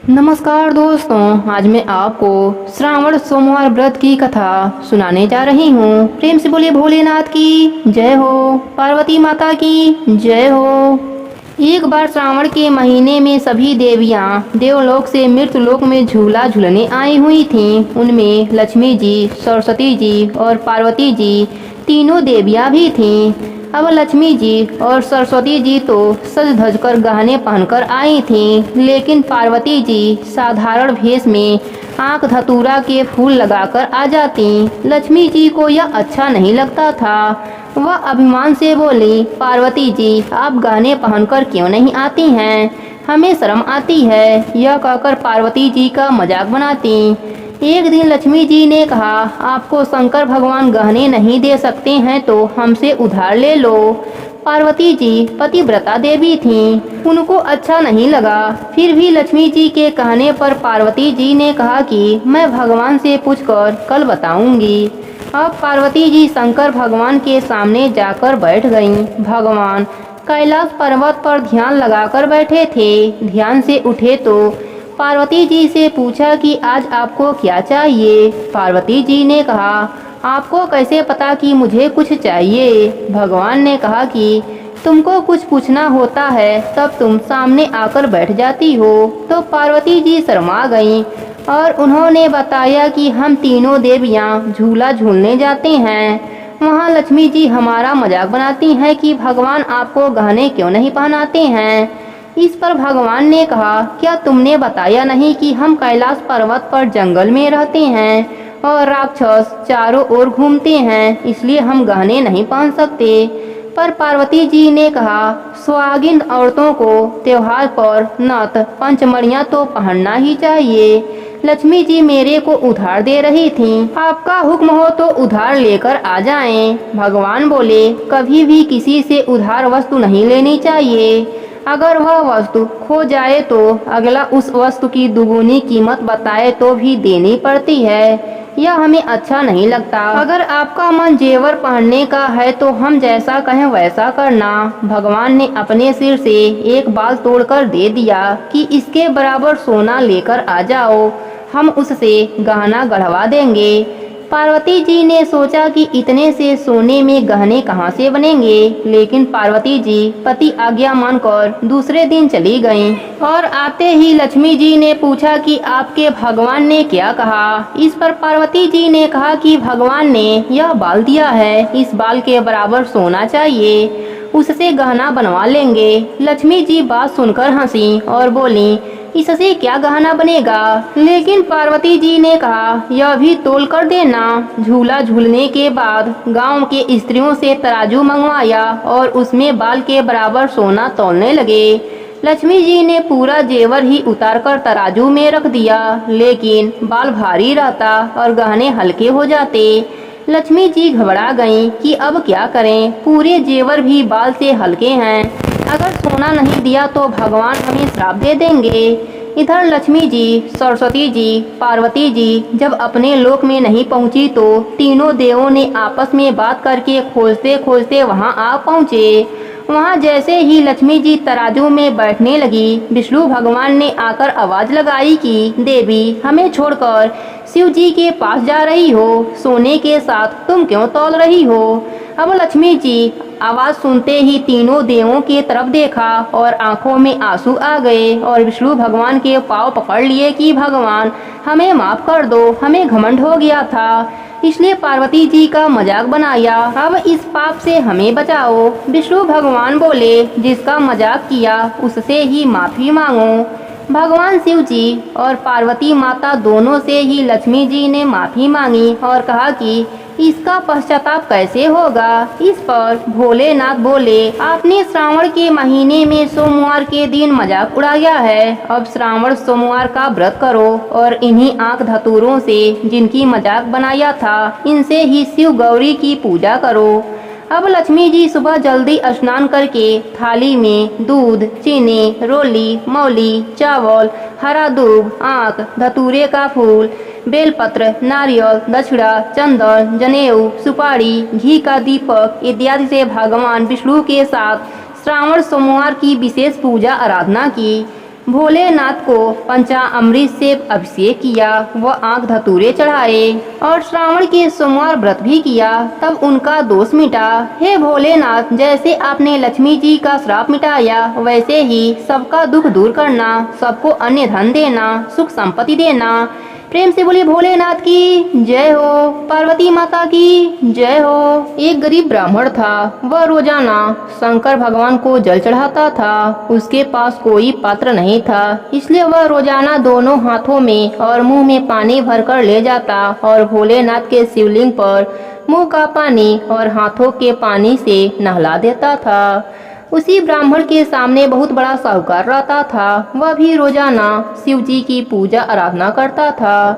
नमस्कार दोस्तों, आज मैं आपको श्रावण सोमवार व्रत की कथा सुनाने जा रही हूँ। प्रेम से बोलिए भोलेनाथ की जय हो, पार्वती माता की जय हो। एक बार श्रावण के महीने में सभी देवियाँ देवलोक से मृतलोक में झूला झूलने आई हुई थीं। उनमें लक्ष्मी जी, सरस्वती जी और पार्वती जी तीनों देवियाँ भी थीं। अब लक्ष्मी जी और सरस्वती जी तो सज धज कर गहने पहनकर आई थीं, लेकिन पार्वती जी साधारण भेष में आंख धतूरा के फूल लगाकर आ जाती। लक्ष्मी जी को यह अच्छा नहीं लगता था। वह अभिमान से बोली, पार्वती जी आप गहने पहनकर क्यों नहीं आती हैं? हमें शर्म आती है। यह कहकर पार्वती जी का मजाक बनाती। एक दिन लक्ष्मी जी ने कहा, आपको शंकर भगवान गहने नहीं दे सकते हैं तो हमसे उधार ले लो। पार्वती जी पतिव्रता देवी थीं, उनको अच्छा नहीं लगा। फिर भी लक्ष्मी जी के कहने पर पार्वती जी ने कहा कि मैं भगवान से पूछकर कल बताऊंगी। अब पार्वती जी शंकर भगवान के सामने जाकर बैठ गईं। भगवान कैलाश पर्वत पर ध्यान लगाकर बैठे थे। ध्यान से उठे तो पार्वती जी से पूछा कि आज आपको क्या चाहिए? पार्वती जी ने कहा, आपको कैसे पता कि मुझे कुछ चाहिए? भगवान ने कहा कि तुमको कुछ पूछना होता है तब तुम सामने आकर बैठ जाती हो। तो पार्वती जी शर्मा गईं और उन्होंने बताया कि हम तीनों देवियाँ झूला झूलने जाते हैं। वहाँ लक्ष्मी जी हमारा मजाक बनाती हैं कि भगवान आपको गहने क्यों नहीं पहनाते हैं। इस पर भगवान ने कहा, क्या तुमने बताया नहीं कि हम कैलाश पर्वत पर जंगल में रहते हैं और राक्षस चारों ओर घूमते हैं, इसलिए हम गहने नहीं पहन सकते। पर पार्वती जी ने कहा, सुहागिन औरतों को त्योहार पर नथ पंचमढ़ियाँ तो पहनना ही चाहिए। लक्ष्मी जी मेरे को उधार दे रही थीं। आपका हुक्म हो तो उधार लेकर आ जाएं। भगवान बोले, कभी भी किसी से उधार वस्तु नहीं लेनी चाहिए। अगर वह वस्तु खो जाए तो अगला उस वस्तु की दुगुनी कीमत बताए तो भी देनी पड़ती है। यह हमें अच्छा नहीं लगता। अगर आपका मन जेवर पहनने का है तो हम जैसा कहें वैसा करना। भगवान ने अपने सिर से एक बाल तोड़कर दे दिया कि इसके बराबर सोना लेकर आ जाओ, हम उससे गहना गढ़वा देंगे। पार्वती जी ने सोचा कि इतने से सोने में गहने कहाँ से बनेंगे, लेकिन पार्वती जी पति आज्ञा मानकर दूसरे दिन चली गईं। और आते ही लक्ष्मी जी ने पूछा कि आपके भगवान ने क्या कहा। इस पर पार्वती जी ने कहा कि भगवान ने यह बाल दिया है, इस बाल के बराबर सोना चाहिए, उससे गहना बनवा लेंगे। लक्ष्मी जी बात सुनकर हंसी और बोली, इससे क्या गहना बनेगा? लेकिन पार्वती जी ने कहा, यह भी तोल कर देना। झूला झूलने के बाद गांव के स्त्रियों से तराजू मंगवाया और उसमें बाल के बराबर सोना तौलने लगे। लक्ष्मी जी ने पूरा जेवर ही उतारकर तराजू में रख दिया, लेकिन बाल भारी रहता और गहने हल्के हो जाते। लक्ष्मी जी घबरा गईं कि अब क्या करें, पूरे जेवर भी बाल से हल्के हैं। अगर सोना नहीं दिया तो भगवान हमें श्राप दे देंगे। इधर लक्ष्मी जी, सरस्वती जी, पार्वती जी जब अपने लोक में नहीं पहुंची तो तीनों देवों ने आपस में बात करके खोजते खोजते वहां आ पहुंचे। वहां जैसे ही लक्ष्मी जी तराजू में बैठने लगी, विष्णु भगवान ने आकर आवाज लगाई कि देवी हमें छोड़कर शिव जी के पास जा रही हो, सोने के साथ तुम क्यों तौल रही हो? अब लक्ष्मी जी आवाज सुनते ही तीनों देवों की तरफ देखा और आंखों में आंसू आ गए और विष्णु भगवान के पांव पकड़ लिए कि भगवान हमें माफ कर दो, हमें घमंड हो गया था, इसलिए पार्वती जी का मजाक बनाया, अब इस पाप से हमें बचाओ। विष्णु भगवान बोले, जिसका मजाक किया उससे ही माफी मांगो। भगवान शिव जी और पार्वती माता दोनों से ही लक्ष्मी जी ने माफी मांगी और कहा कि इसका पश्चाताप कैसे होगा। इस पर भोलेनाथ बोले, आपने श्रावण के महीने में सोमवार के दिन मजाक उड़ाया है, अब श्रावण सोमवार का व्रत करो और इन्हीं आंख धतूरों से जिनकी मजाक बनाया था इनसे ही शिव गौरी की पूजा करो। अब लक्ष्मी जी सुबह जल्दी स्नान करके थाली में दूध, चीनी, रोली, मौली, चावल, हरा दूब, आंख, धतूरे का फूल, बेलपत्र, नारियल, दक्षिणा, चंदन, जनेऊ, सुपारी, घी का दीपक इत्यादि से भगवान विष्णु के साथ श्रावण सोमवार की विशेष पूजा आराधना की। भोलेनाथ को पंचामृत से अभिषेक किया व आंख धतूरे चढ़ाए और श्रावण के सोमवार व्रत भी किया। तब उनका दोष मिटा। हे भोलेनाथ, जैसे आपने लक्ष्मी जी का श्राप मिटाया वैसे ही सबका दुख दूर करना, सबको अन्य धन देना, सुख संपत्ति देना। प्रेम से बोलिए भोलेनाथ की जय हो, पार्वती माता की जय हो। एक गरीब ब्राह्मण था। वह रोजाना शंकर भगवान को जल चढ़ाता था। उसके पास कोई पात्र नहीं था, इसलिए वह रोजाना दोनों हाथों में और मुंह में पानी भरकर ले जाता और भोलेनाथ के शिवलिंग पर मुंह का पानी और हाथों के पानी से नहला देता था। उसी ब्राह्मण के सामने बहुत बड़ा साहूकार रहता था। वह भी रोजाना शिव जी की पूजा आराधना करता था।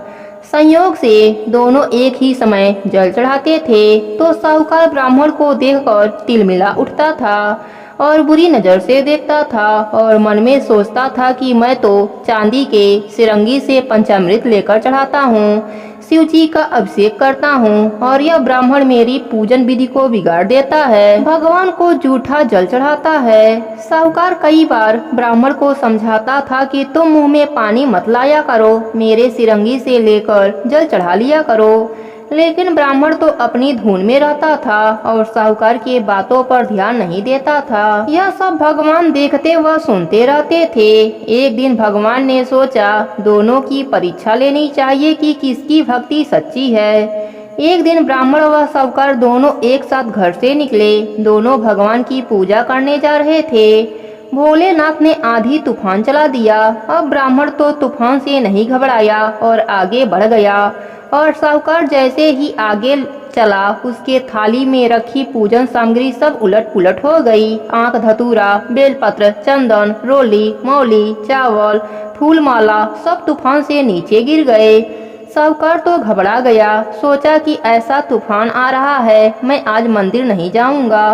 संयोग से दोनों एक ही समय जल चढ़ाते थे तो साहूकार ब्राह्मण को देखकर तिलमिला उठता था और बुरी नजर से देखता था और मन में सोचता था कि मैं तो चांदी के सिरंगी से पंचामृत लेकर चढ़ाता हूँ, शिव जी का अभिषेक करता हूँ और यह ब्राह्मण मेरी पूजन विधि को बिगाड़ देता है, भगवान को जूठा जल चढ़ाता है। साहूकार कई बार ब्राह्मण को समझाता था कि तुम मुंह में पानी मत लाया करो, मेरे सिरंगी से लेकर जल चढ़ा लिया करो, लेकिन ब्राह्मण तो अपनी धुन में रहता था और साहूकार की बातों पर ध्यान नहीं देता था। यह सब भगवान देखते व सुनते रहते थे। एक दिन भगवान ने सोचा दोनों की परीक्षा लेनी चाहिए कि किसकी भक्ति सच्ची है। एक दिन ब्राह्मण व साहूकार दोनों एक साथ घर से निकले। दोनों भगवान की पूजा करने जा रहे थे। भोलेनाथ ने आंधी तूफान चला दिया। अब ब्राह्मण तो तूफान से नहीं घबराया और आगे बढ़ गया और साहूकार जैसे ही आगे चला उसके थाली में रखी पूजन सामग्री सब उलट पुलट हो गई। आंख धतूरा, बेलपत्र, चंदन, रोली, मौली, चावल, फूलमाला सब तूफान से नीचे गिर गए। साहूकार तो घबरा गया। सोचा कि ऐसा तूफान आ रहा है, मैं आज मंदिर नहीं जाऊंगा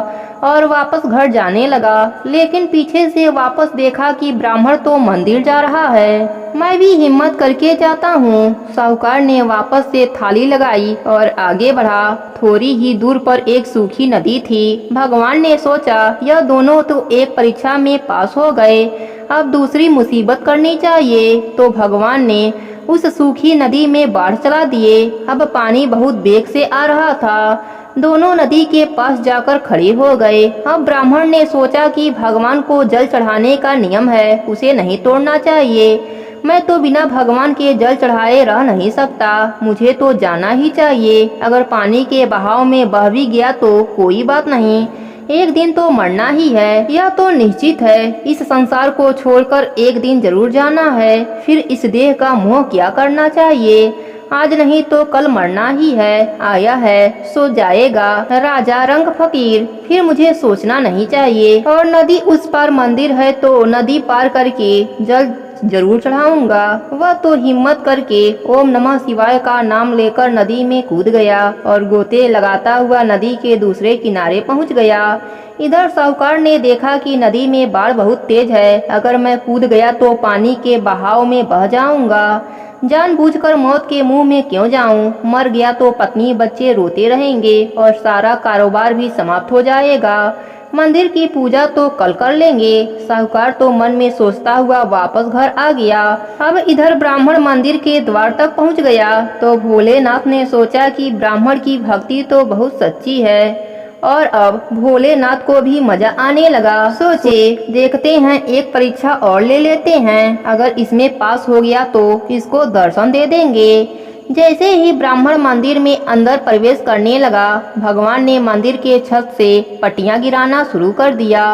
और वापस घर जाने लगा। लेकिन पीछे से वापस देखा कि ब्राह्मण तो मंदिर जा रहा है, मैं भी हिम्मत करके जाता हूँ। साहूकार ने वापस से थाली लगाई और आगे बढ़ा। थोड़ी ही दूर पर एक सूखी नदी थी। भगवान ने सोचा यह दोनों तो एक परीक्षा में पास हो गए, अब दूसरी मुसीबत करनी चाहिए। तो भगवान ने उस सूखी नदी में बाढ़ चला दिए। अब पानी बहुत वेग से आ रहा था। दोनों नदी के पास जाकर खड़े हो गए। अब ब्राह्मण ने सोचा कि भगवान को जल चढ़ाने का नियम है, उसे नहीं तोड़ना चाहिए। मैं तो बिना भगवान के जल चढ़ाए रह नहीं सकता, मुझे तो जाना ही चाहिए। अगर पानी के बहाव में बह भी गया तो कोई बात नहीं, एक दिन तो मरना ही है, यह तो निश्चित है। इस संसार को छोड़कर एक दिन जरूर जाना है, फिर इस देह का मोह क्या करना चाहिए। आज नहीं तो कल मरना ही है, आया है सो जाएगा। राजा रंग फकीर, फिर मुझे सोचना नहीं चाहिए। और नदी उस पार मंदिर है तो नदी पार करके जल जरूर चढ़ाऊंगा। वह तो हिम्मत करके ओम नमः शिवाय का नाम लेकर नदी में कूद गया और गोते लगाता हुआ नदी के दूसरे किनारे पहुंच गया। इधर साहूकार ने देखा कि नदी में बाढ़ बहुत तेज है, अगर मैं कूद गया तो पानी के बहाव में बह जाऊंगा। जानबूझकर मौत के मुंह में क्यों जाऊं? मर गया तो पत्नी बच्चे रोते रहेंगे और सारा कारोबार भी समाप्त हो जाएगा। मंदिर की पूजा तो कल कर लेंगे। साहूकार तो मन में सोचता हुआ वापस घर आ गया। अब इधर ब्राह्मण मंदिर के द्वार तक पहुंच गया तो भोलेनाथ ने सोचा कि ब्राह्मण की भक्ति तो बहुत सच्ची है और अब भोलेनाथ को भी मजा आने लगा। सोचे देखते हैं एक परीक्षा और ले लेते हैं, अगर इसमें पास हो गया तो इसको दर्शन दे देंगे। जैसे ही ब्राह्मण मंदिर में अंदर प्रवेश करने लगा, भगवान ने मंदिर के छत से पट्टियां गिराना शुरू कर दिया।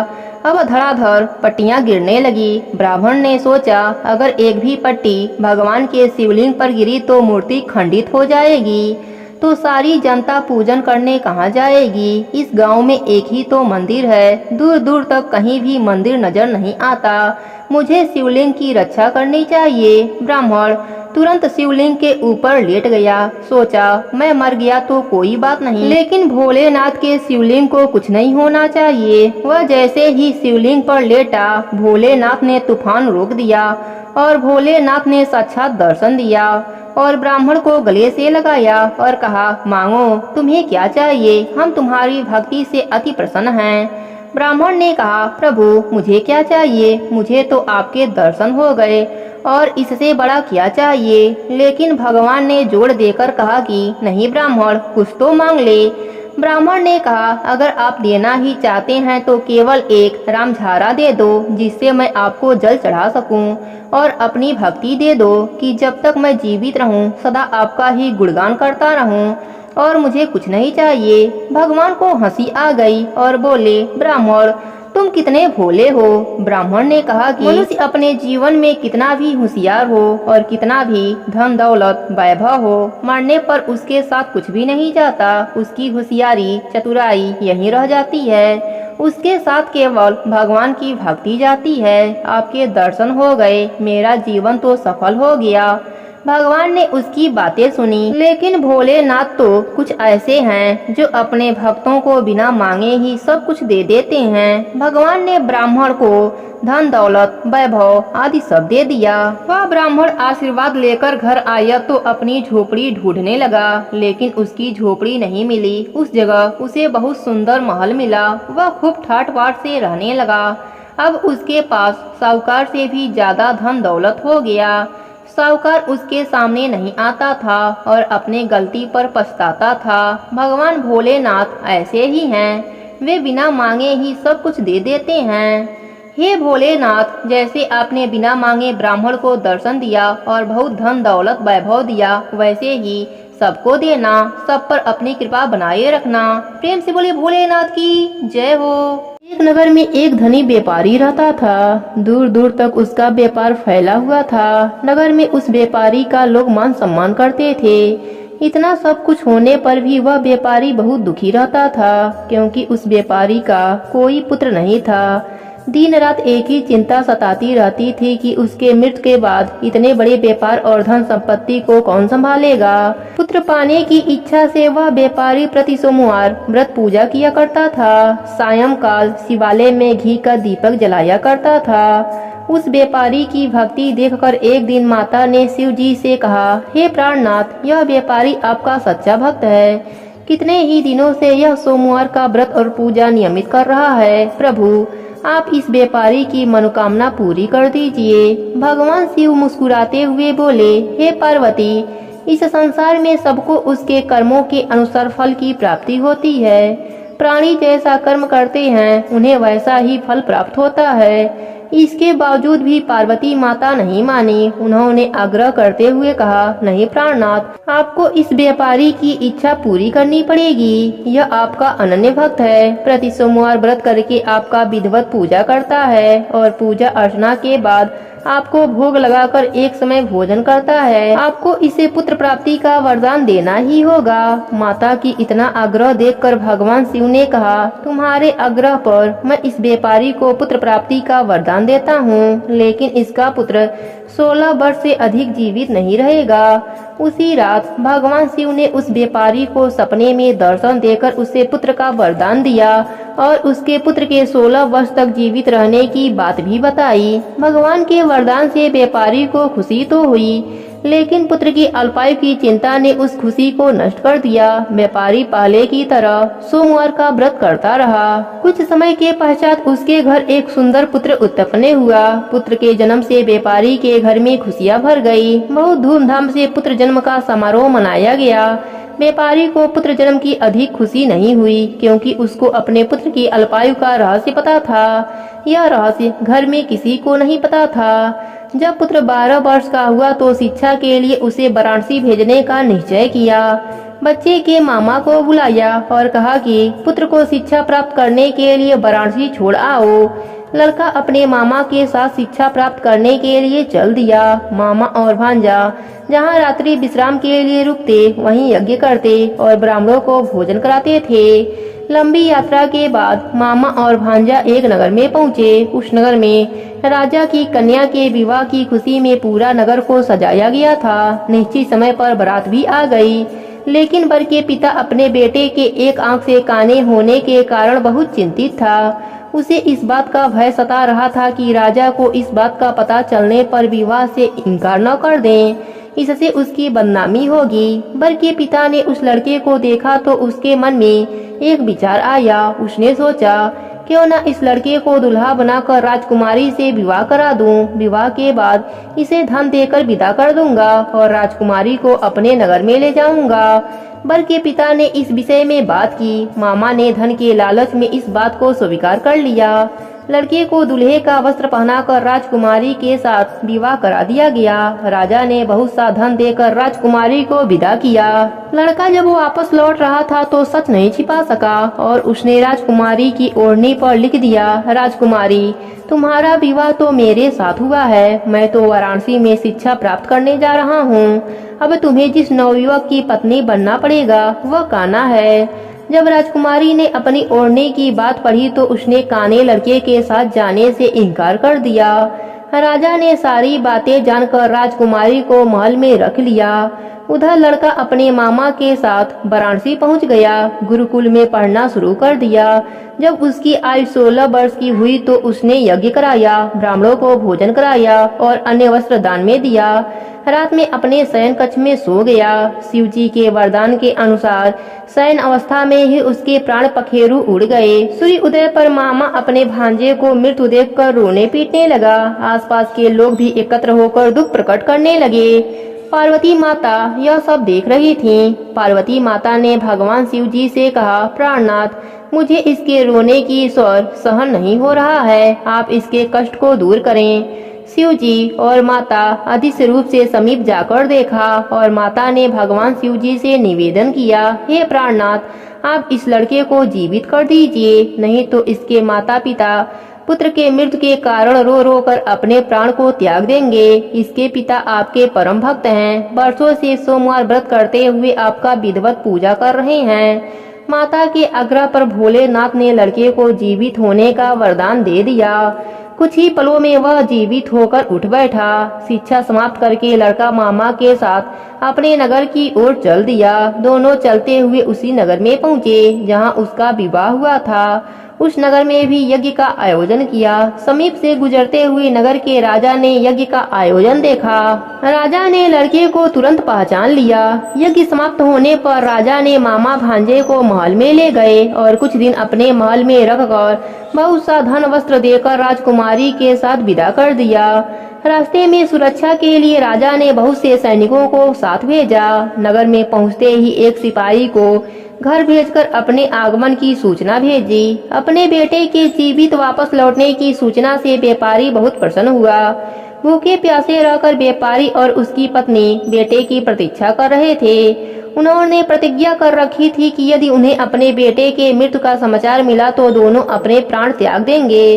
अब धड़ाधड़ पट्टियां गिरने लगी। ब्राह्मण ने सोचा अगर एक भी पट्टी भगवान के शिवलिंग पर गिरी तो मूर्ति खंडित हो जाएगी, तो सारी जनता पूजन करने कहाँ जाएगी। इस गांव में एक ही तो मंदिर है, दूर दूर तक कहीं भी मंदिर नजर नहीं आता। मुझे शिवलिंग की रक्षा करनी चाहिए। ब्राह्मण तुरंत शिवलिंग के ऊपर लेट गया। सोचा मैं मर गया तो कोई बात नहीं, लेकिन भोलेनाथ के शिवलिंग को कुछ नहीं होना चाहिए। वह जैसे ही शिवलिंग पर लेटा, भोलेनाथ ने तूफान रोक दिया और भोलेनाथ ने साक्षात दर्शन दिया और ब्राह्मण को गले से लगाया और कहा मांगो तुम्हें क्या चाहिए, हम तुम्हारी भक्ति से अति प्रसन्न हैं। ब्राह्मण ने कहा, प्रभु मुझे क्या चाहिए, मुझे तो आपके दर्शन हो गए और इससे बड़ा क्या चाहिए। लेकिन भगवान ने जोर देकर कहा कि नहीं ब्राह्मण, कुछ तो मांग ले। ब्राह्मण ने कहा, अगर आप देना ही चाहते हैं तो केवल एक रामझारा दे दो जिससे मैं आपको जल चढ़ा सकूं, और अपनी भक्ति दे दो कि जब तक मैं जीवित रहूं सदा आपका ही गुणगान करता रहूं, और मुझे कुछ नहीं चाहिए। भगवान को हंसी आ गई और बोले, ब्राह्मण तुम कितने भोले हो। ब्राह्मण ने कहा कि मनुष्य अपने जीवन में कितना भी होशियार हो और कितना भी धन दौलत वैभव हो, मरने पर उसके साथ कुछ भी नहीं जाता। उसकी होशियारी चतुराई यहीं रह जाती है, उसके साथ केवल भगवान की भक्ति जाती है। आपके दर्शन हो गए, मेरा जीवन तो सफल हो गया। भगवान ने उसकी बातें सुनी, लेकिन भोलेनाथ तो कुछ ऐसे हैं जो अपने भक्तों को बिना मांगे ही सब कुछ दे देते हैं। भगवान ने ब्राह्मण को धन दौलत वैभव आदि सब दे दिया। वह ब्राह्मण आशीर्वाद लेकर घर आया तो अपनी झोपड़ी ढूंढने लगा, लेकिन उसकी झोपड़ी नहीं मिली। उस जगह उसे बहुत सुंदर महल मिला। वह खूब ठाट बाट से रहने लगा। अब उसके पास साहूकार से भी ज्यादा धन दौलत हो गया। साहूकार उसके सामने नहीं आता था और अपने गलती पर पछताता था। भगवान भोलेनाथ ऐसे ही हैं, वे बिना मांगे ही सब कुछ दे देते हैं। हे भोलेनाथ, जैसे आपने बिना मांगे ब्राह्मण को दर्शन दिया और बहुत धन दौलत वैभव दिया, वैसे ही सबको देना, सब पर अपनी कृपा बनाए रखना। प्रेम से बोले भोलेनाथ की जय हो। एक नगर में एक धनी व्यापारी रहता था। दूर दूर तक उसका व्यापार फैला हुआ था। नगर में उस व्यापारी का लोग मान सम्मान करते थे। इतना सब कुछ होने पर भी वह व्यापारी बहुत दुखी रहता था, क्योंकि उस व्यापारी का कोई पुत्र नहीं था। दिन रात एक ही चिंता सताती रहती थी कि उसके मृत्यु के बाद इतने बड़े व्यापार और धन संपत्ति को कौन संभालेगा। पुत्र पाने की इच्छा से वह व्यापारी प्रति सोमवार व्रत पूजा किया करता था। सायंकाल शिवालय में घी का दीपक जलाया करता था। उस व्यापारी की भक्ति देखकर एक दिन माता ने शिव जी से कहा, हे प्राणनाथ, यह व्यापारी आपका सच्चा भक्त है। कितने ही दिनों से यह सोमवार का व्रत और पूजा नियमित कर रहा है। प्रभु, आप इस व्यापारी की मनोकामना पूरी कर दीजिए। भगवान शिव मुस्कुराते हुए बोले, हे पार्वती, इस संसार में सबको उसके कर्मों के अनुसार फल की प्राप्ति होती है। प्राणी जैसा कर्म करते हैं उन्हें वैसा ही फल प्राप्त होता है। इसके बावजूद भी पार्वती माता नहीं मानी। उन्होंने आग्रह करते हुए कहा, नहीं प्राणनाथ, आपको इस व्यापारी की इच्छा पूरी करनी पड़ेगी। यह आपका अनन्य भक्त है। प्रति सोमवार व्रत करके आपका विधिवत पूजा करता है और पूजा अर्चना के बाद आपको भोग लगाकर एक समय भोजन करता है। आपको इसे पुत्र प्राप्ति का वरदान देना ही होगा। माता की इतना आग्रह देखकर भगवान शिव ने कहा, तुम्हारे आग्रह पर मैं इस व्यापारी को पुत्र प्राप्ति का वरदान देता हूँ, लेकिन इसका पुत्र 16 वर्ष से अधिक जीवित नहीं रहेगा। उसी रात भगवान शिव ने उस व्यापारी को सपने में दर्शन देकर उसे पुत्र का वरदान दिया और उसके पुत्र के 16 वर्ष तक जीवित रहने की बात भी बताई। भगवान के वरदान से व्यापारी को खुशी तो हुई, लेकिन पुत्र की अल्पायु की चिंता ने उस खुशी को नष्ट कर दिया। व्यापारी पहले की तरह सोमवार का व्रत करता रहा। कुछ समय के पश्चात उसके घर एक सुंदर पुत्र उत्पन्न हुआ। पुत्र के जन्म से व्यापारी के घर में खुशियां भर गई। बहुत धूमधाम से पुत्र जन्म का समारोह मनाया गया। व्यापारी को पुत्र जन्म की अधिक खुशी नहीं हुई, क्योंकि उसको अपने पुत्र की अल्पायु का रहस्य पता था। यह रहस्य घर में किसी को नहीं पता था। जब पुत्र 12 वर्ष का हुआ तो शिक्षा के लिए उसे वाराणसी भेजने का निश्चय किया। बच्चे के मामा को बुलाया और कहा कि पुत्र को शिक्षा प्राप्त करने के लिए वाराणसी छोड़ आओ। लड़का अपने मामा के साथ शिक्षा प्राप्त करने के लिए चल दिया। मामा और भांजा जहाँ रात्रि विश्राम के लिए रुकते वहीं यज्ञ करते और ब्राह्मणों को भोजन कराते थे। लंबी यात्रा के बाद मामा और भांजा एक नगर में पहुँचे। उस नगर में राजा की कन्या के विवाह की खुशी में पूरा नगर को सजाया गया था। निश्चित समय पर बारात भी आ गई, लेकिन वर के पिता अपने बेटे के एक आंख से काने होने के कारण बहुत चिंतित था। उसे इस बात का भय सता रहा था कि राजा को इस बात का पता चलने पर विवाह से इनकार न कर दें, इससे उसकी बदनामी होगी। वर के पिता ने उस लड़के को देखा तो उसके मन में एक विचार आया। उसने सोचा क्यों न इस लड़के को दुल्हा बनाकर राजकुमारी से विवाह करा दूं। विवाह के बाद इसे धन देकर विदा कर दूंगा और राजकुमारी को अपने नगर में ले जाऊंगा। बर के पिता ने इस विषय में बात की। मामा ने धन के लालच में इस बात को स्वीकार कर लिया। लड़के को दूल्हे का वस्त्र पहनाकर राजकुमारी के साथ विवाह करा दिया गया। राजा ने बहुत सा धन देकर राजकुमारी को विदा किया। लड़का जब वापस लौट रहा था तो सच नहीं छिपा सका और उसने राजकुमारी की ओढ़नी पर लिख दिया, राजकुमारी, तुम्हारा विवाह तो मेरे साथ हुआ है। मैं तो वाराणसी में शिक्षा प्राप्त करने जा रहा हूँ। अब तुम्हें जिस नवयुवक की पत्नी बनना पड़ेगा वह कान्हा है। जब राजकुमारी ने अपनी ओढ़ने की बात पढ़ी तो उसने काने लड़के के साथ जाने से इनकार कर दिया। राजा ने सारी बातें जानकर राजकुमारी को महल में रख लिया। उधर लड़का अपने मामा के साथ वाराणसी पहुंच गया। गुरुकुल में पढ़ना शुरू कर दिया। जब उसकी आयु 16 वर्ष की हुई तो उसने यज्ञ कराया, ब्राह्मणों को भोजन कराया और अन्य वस्त्र दान में दिया। रात में अपने शयन कक्ष में सो गया। शिव जी के वरदान के अनुसार शयन अवस्था में ही उसके प्राण पखेरु उड़ गए। सूर्य उदय पर मामा अपने भांजे को मृत्यु देखकर रोने पीटने लगा। आसपास के लोग भी एकत्र होकर दुख प्रकट करने लगे। पार्वती माता यह सब देख रही थीं। पार्वती माता ने भगवान शिव जी से कहा, प्राणनाथ, मुझे इसके रोने की स्वर सहन नहीं हो रहा है, आप इसके कष्ट को दूर करें। शिव जी और माता अदृश्य रूप से समीप जाकर देखा और माता ने भगवान शिव जी से निवेदन किया, हे प्राणनाथ, आप इस लड़के को जीवित कर दीजिए, नहीं तो इसके माता पिता पुत्र के मृत्यु के कारण रो रो कर अपने प्राण को त्याग देंगे। इसके पिता आपके परम भक्त हैं, वर्षों से सोमवार व्रत करते हुए आपका विधिवत पूजा कर रहे हैं। माता के आग्रह पर भोलेनाथ ने लड़के को जीवित होने का वरदान दे दिया। कुछ ही पलों में वह जीवित होकर उठ बैठा। शिक्षा समाप्त करके लड़का मामा के साथ अपने नगर की ओर चल दिया। दोनों चलते हुए उसी नगर में पहुँचे जहाँ उसका विवाह हुआ था। उस नगर में भी यज्ञ का आयोजन किया। समीप से गुजरते हुए नगर के राजा ने यज्ञ का आयोजन देखा। राजा ने लड़के को तुरंत पहचान लिया। यज्ञ समाप्त होने पर राजा ने मामा भांजे को महल में ले गए और कुछ दिन अपने महल में रखकर बहुत सा धन वस्त्र देकर राजकुमारी के साथ विदा कर दिया। रास्ते में सुरक्षा के लिए राजा ने बहुत से सैनिकों को साथ भेजा। नगर में पहुंचते ही एक सिपाही को घर भेजकर अपने आगमन की सूचना भेजी। अपने बेटे के जीवित वापस लौटने की सूचना से व्यापारी बहुत प्रसन्न हुआ। भूखे प्यासे रहकर व्यापारी और उसकी पत्नी बेटे की प्रतीक्षा कर रहे थे। उन्होंने प्रतिज्ञा कर रखी थी कि यदि उन्हें अपने बेटे के मृत्यु का समाचार मिला तो दोनों अपने प्राण त्याग देंगे।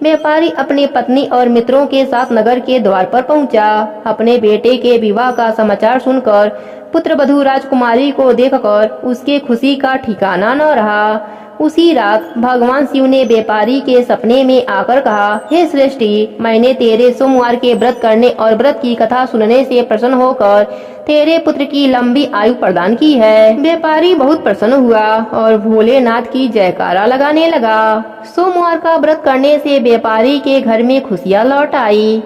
व्यापारी अपनी पत्नी और मित्रों के साथ नगर के द्वार पर पहुंचा। अपने बेटे के विवाह का समाचार सुनकर पुत्र वधू राजकुमारी को देखकर उसके खुशी का ठिकाना न रहा। उसी रात भगवान शिव ने व्यापारी के सपने में आकर कहा, हे श्रेष्ठी, मैंने तेरे सोमवार के व्रत करने और व्रत की कथा सुनने से प्रसन्न होकर तेरे पुत्र की लंबी आयु प्रदान की है। व्यापारी बहुत प्रसन्न हुआ और भोलेनाथ की जयकारा लगाने लगा। सोमवार का व्रत करने से व्यापारी के घर में खुशियाँ लौट आई।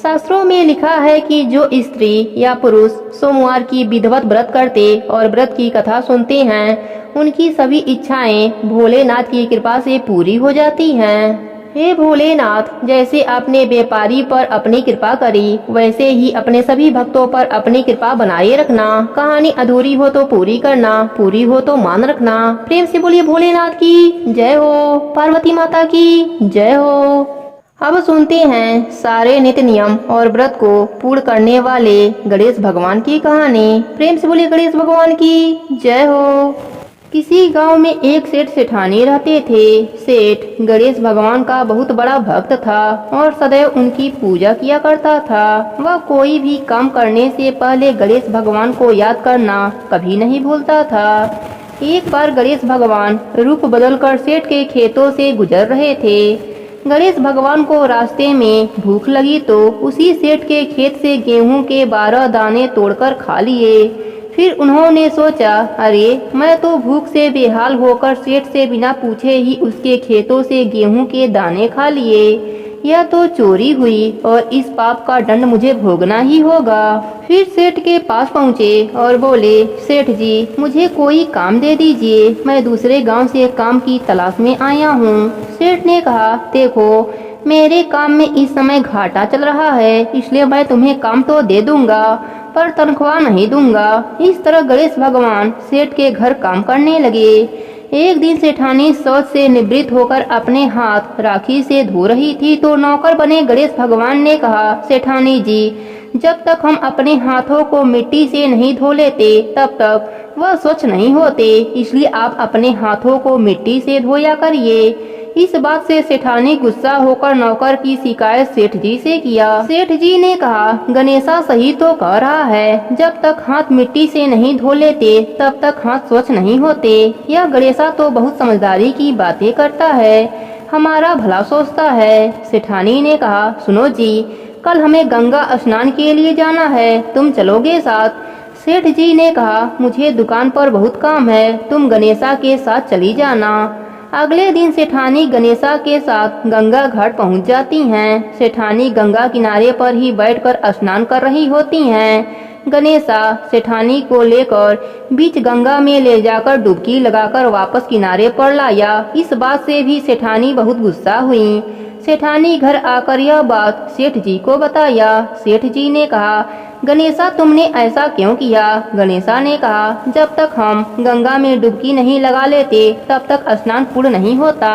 शास्त्रों में लिखा है कि जो स्त्री या पुरुष सोमवार की विधिवत व्रत करते और व्रत की कथा सुनते हैं, उनकी सभी इच्छाएं भोलेनाथ की कृपा से पूरी हो जाती हैं। हे भोलेनाथ, जैसे आपने व्यापारी पर अपनी कृपा करी, वैसे ही अपने सभी भक्तों पर अपनी कृपा बनाए रखना। कहानी अधूरी हो तो पूरी करना, पूरी हो तो मान रखना। प्रेम से बोलिए भोलेनाथ की जय हो, पार्वती माता की जय हो। अब सुनते हैं सारे नित्य नियम और व्रत को पूर्ण करने वाले गणेश भगवान की कहानी। प्रेम से बोलिए गणेश भगवान की जय हो। किसी गांव में एक सेठ सेठानी रहते थे। सेठ गणेश भगवान का बहुत बड़ा भक्त था और सदैव उनकी पूजा किया करता था। वह कोई भी काम करने से पहले गणेश भगवान को याद करना कभी नहीं भूलता था। एक बार गणेश भगवान रूप बदलकर सेठ के खेतों से गुजर रहे थे। गणेश भगवान को रास्ते में भूख लगी तो उसी सेठ के खेत से गेहूं के 12 दाने तोड़कर खा लिए। फिर उन्होंने सोचा, अरे मैं तो भूख से बेहाल होकर सेठ से बिना पूछे ही उसके खेतों से गेहूं के दाने खा लिए। यह तो चोरी हुई और इस पाप का दंड मुझे भोगना ही होगा। फिर सेठ के पास पहुँचे और बोले, सेठ जी मुझे कोई काम दे दीजिए, मैं दूसरे गांव से काम की तलाश में आया हूँ। सेठ ने कहा, देखो मेरे काम में इस समय घाटा चल रहा है, इसलिए मैं तुम्हें काम तो दे दूंगा पर तनख्वाह नहीं दूंगा। इस तरह गणेश भगवान सेठ के घर काम करने लगे। एक दिन सेठानी शौच से निवृत्त होकर अपने हाथ राखी से धो रही थी तो नौकर बने गणेश भगवान ने कहा, सेठानी जी जब तक हम अपने हाथों को मिट्टी से नहीं धो लेते तब तक वह स्वच्छ नहीं होते, इसलिए आप अपने हाथों को मिट्टी से धोया करिए। इस बात से सेठानी गुस्सा होकर नौकर की शिकायत सेठ जी से किया। सेठ जी ने कहा, गणेशा सही तो कह रहा है, जब तक हाथ मिट्टी से नहीं धो लेते तब तक हाथ स्वच्छ नहीं होते। यह गणेशा तो बहुत समझदारी की बातें करता है, हमारा भला सोचता है। सेठानी ने कहा, सुनो जी कल हमें गंगा स्नान के लिए जाना है, तुम चलोगे साथ? सेठ जी ने कहा, मुझे दुकान पर बहुत काम है, तुम गणेशा के साथ चली जाना। अगले दिन सेठानी गणेशा के साथ गंगा घाट पहुंच जाती हैं। सेठानी गंगा किनारे पर ही बैठकर स्नान कर रही होती हैं। गणेशा सेठानी को लेकर बीच गंगा में ले जाकर डुबकी लगाकर वापस किनारे पर लाया। इस बात से भी सेठानी बहुत गुस्सा हुई। सेठानी घर आकर यह बात सेठ जी को बताया। सेठ जी ने कहा, गणेशा तुमने ऐसा क्यों किया? गणेशा ने कहा, जब तक हम गंगा में डुबकी नहीं लगा लेते तब तक स्नान पूर्ण नहीं होता।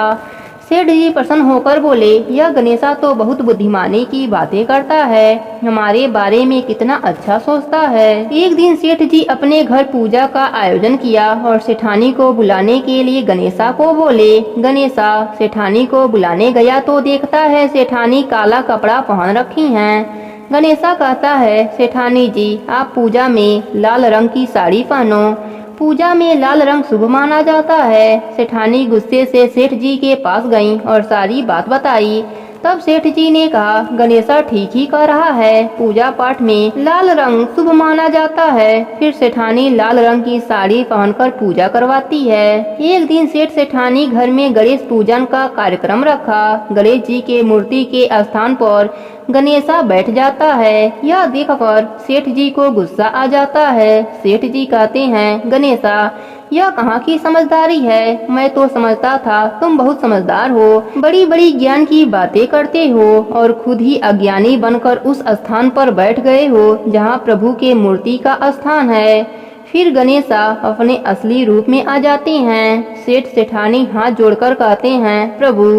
सेठ जी प्रसन्न होकर बोले, यह गणेशा तो बहुत बुद्धिमानी की बातें करता है, हमारे बारे में कितना अच्छा सोचता है। एक दिन सेठ जी अपने घर पूजा का आयोजन किया और सेठानी को बुलाने के लिए गणेशा को बोले। गणेशा सेठानी को बुलाने गया तो देखता है सेठानी काला कपड़ा पहन रखी हैं। गणेशा कहता है, सेठानी जी आप पूजा में लाल रंग की साड़ी पहनो, पूजा में लाल रंग शुभ माना जाता है। सेठानी गुस्से से सेठ जी के पास गई और सारी बात बताई। तब सेठ जी ने कहा, गणेशा ठीक ही कह रहा है, पूजा पाठ में लाल रंग शुभ माना जाता है। फिर सेठानी लाल रंग की साड़ी पहनकर पूजा करवाती है। एक दिन सेठ सेठानी घर में गणेश पूजन का कार्यक्रम रखा। गणेश जी के मूर्ति के स्थान पर गणेशा बैठ जाता है। यह देखकर सेठ जी को गुस्सा आ जाता है। सेठ जी कहते हैं, गणेशा यह कहाँ की समझदारी है, मैं तो समझता था तुम बहुत समझदार हो, बड़ी बड़ी ज्ञान की बातें करते हो और खुद ही अज्ञानी बनकर उस स्थान पर बैठ गए हो जहाँ प्रभु के मूर्ति का स्थान है। फिर गणेशा अपने असली रूप में आ जाते हैं। सेठ सेठानी हाथ जोड़कर कहते हैं, प्रभु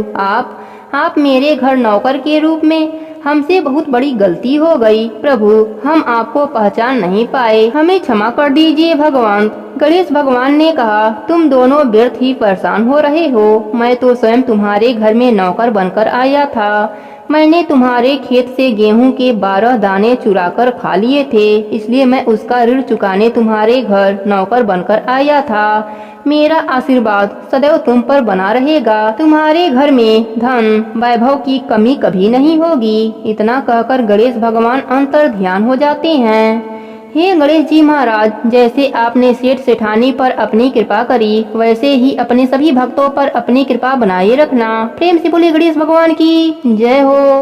आप मेरे घर नौकर के रूप में, हमसे बहुत बड़ी गलती हो गई प्रभु, हम आपको पहचान नहीं पाए, हमें क्षमा कर दीजिए भगवान। गणेश भगवान ने कहा, तुम दोनों व्यर्थ ही परेशान हो रहे हो, मैं तो स्वयं तुम्हारे घर में नौकर बनकर आया था। मैंने तुम्हारे खेत से गेहूं के 12 दाने चुराकर खा लिए थे, इसलिए मैं उसका ऋण चुकाने तुम्हारे घर नौकर बनकर आया था। मेरा आशीर्वाद सदैव तुम पर बना रहेगा, तुम्हारे घर में धन वैभव की कमी कभी नहीं होगी। इतना कहकर गणेश भगवान अंतर ध्यान हो जाते हैं। हे गणेश जी महाराज, जैसे आपने सेठ सेठानी पर अपनी कृपा करी, वैसे ही अपने सभी भक्तों पर अपनी कृपा बनाए रखना। प्रेम से बोले गणेश भगवान की जय हो।